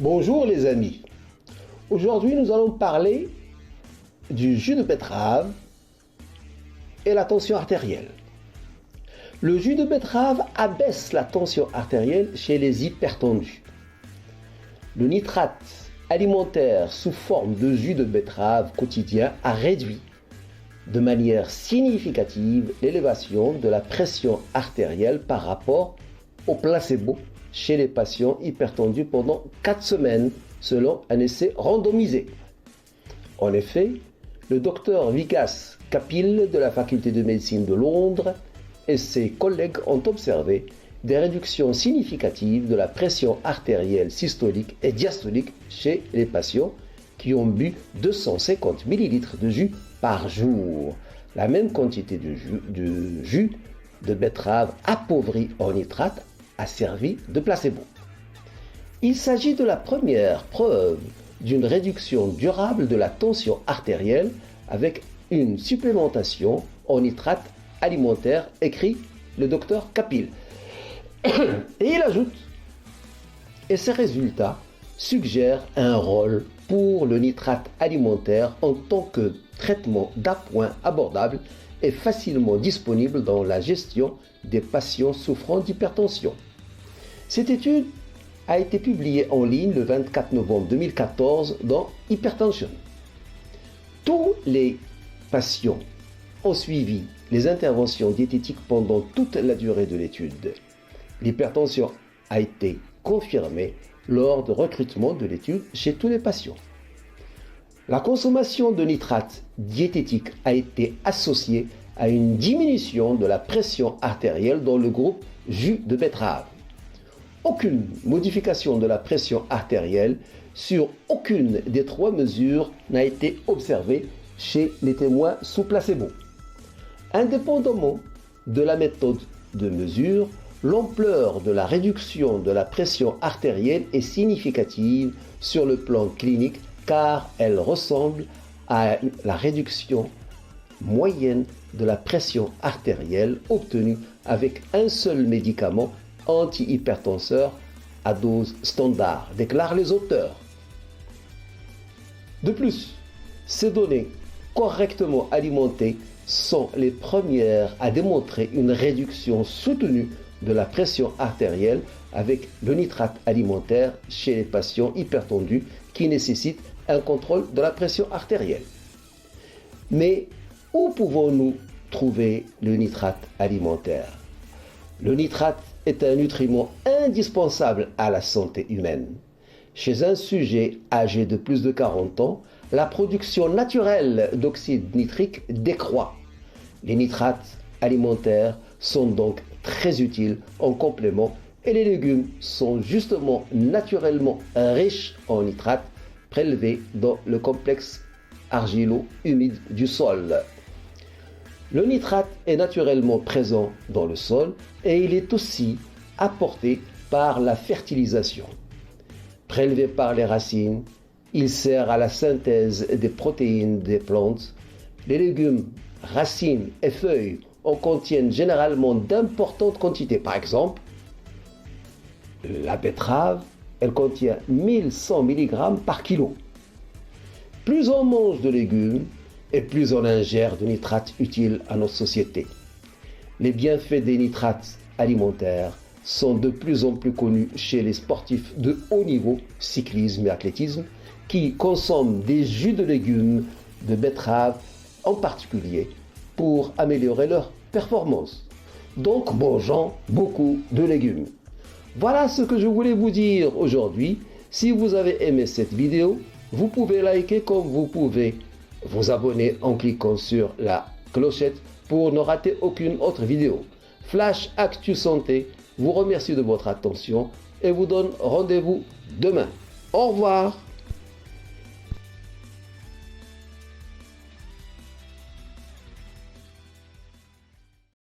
Bonjour les amis, aujourd'hui nous allons parler du jus de betterave et la tension artérielle. Le jus de betterave abaisse la tension artérielle chez les hypertendus. Le nitrate alimentaire sous forme de jus de betterave quotidien a réduit de manière significative l'élévation de la pression artérielle par rapport au placebo chez les patients hypertendus pendant 4 semaines selon un essai randomisé. En effet, le docteur Vikas Kapil de la faculté de médecine de Londres et ses collègues ont observé des réductions significatives de la pression artérielle systolique et diastolique chez les patients qui ont bu 250 ml de jus par jour. La même quantité de jus de betterave appauvri en nitrate a servi de placebo. Il s'agit de la première preuve d'une réduction durable de la tension artérielle avec une supplémentation en nitrate alimentaire, écrit le docteur Kapil. Et il ajoute, et ces résultats suggèrent un rôle pour le nitrate alimentaire en tant que traitement d'appoint abordable et facilement disponible dans la gestion des patients souffrant d'hypertension. Cette étude a été publiée en ligne le 24 novembre 2014 dans Hypertension. Tous les patients ont suivi les interventions diététiques pendant toute la durée de l'étude. L'hypertension a été confirmée lors du recrutement de l'étude chez tous les patients. La consommation de nitrate diététique a été associée à une diminution de la pression artérielle dans le groupe jus de betterave. Aucune modification de la pression artérielle sur aucune des 3 mesures n'a été observée chez les témoins sous placebo. Indépendamment de la méthode de mesure, l'ampleur de la réduction de la pression artérielle est significative sur le plan clinique car elle ressemble à la réduction moyenne de la pression artérielle obtenue avec un seul médicament antihypertenseur à dose standard, déclarent les auteurs. De plus, ces données correctement alimentées sont les premières à démontrer une réduction soutenue de la pression artérielle avec le nitrate alimentaire chez les patients hypertendus qui nécessitent un contrôle de la pression artérielle. Mais où pouvons-nous trouver le nitrate alimentaire? Le nitrate est un nutriment indispensable à la santé humaine. Chez un sujet âgé de plus de 40 ans, la production naturelle d'oxyde nitrique décroît. Les nitrates alimentaires sont donc très utiles en complément et les légumes sont justement naturellement riches en nitrates prélevés dans le complexe argilo-humide du sol. Le nitrate est naturellement présent dans le sol et il est aussi apporté par la fertilisation. Prélevé par les racines, il sert à la synthèse des protéines des plantes. Les légumes, racines et feuilles en contiennent généralement d'importantes quantités. Par exemple, la betterave, elle contient 1100 mg par kilo. Plus on mange de légumes, et plus on ingère de nitrates utiles à notre société. Les bienfaits des nitrates alimentaires sont de plus en plus connus chez les sportifs de haut niveau, cyclisme et athlétisme, qui consomment des jus de légumes, de betterave en particulier, pour améliorer leur performance. Donc mangeons beaucoup de légumes. Voilà ce que je voulais vous dire aujourd'hui. Si vous avez aimé cette vidéo, vous pouvez liker comme vous pouvez vous abonner en cliquant sur la clochette pour ne rater aucune autre vidéo. Flash Actu Santé vous remercie de votre attention et vous donne rendez-vous demain. Au revoir.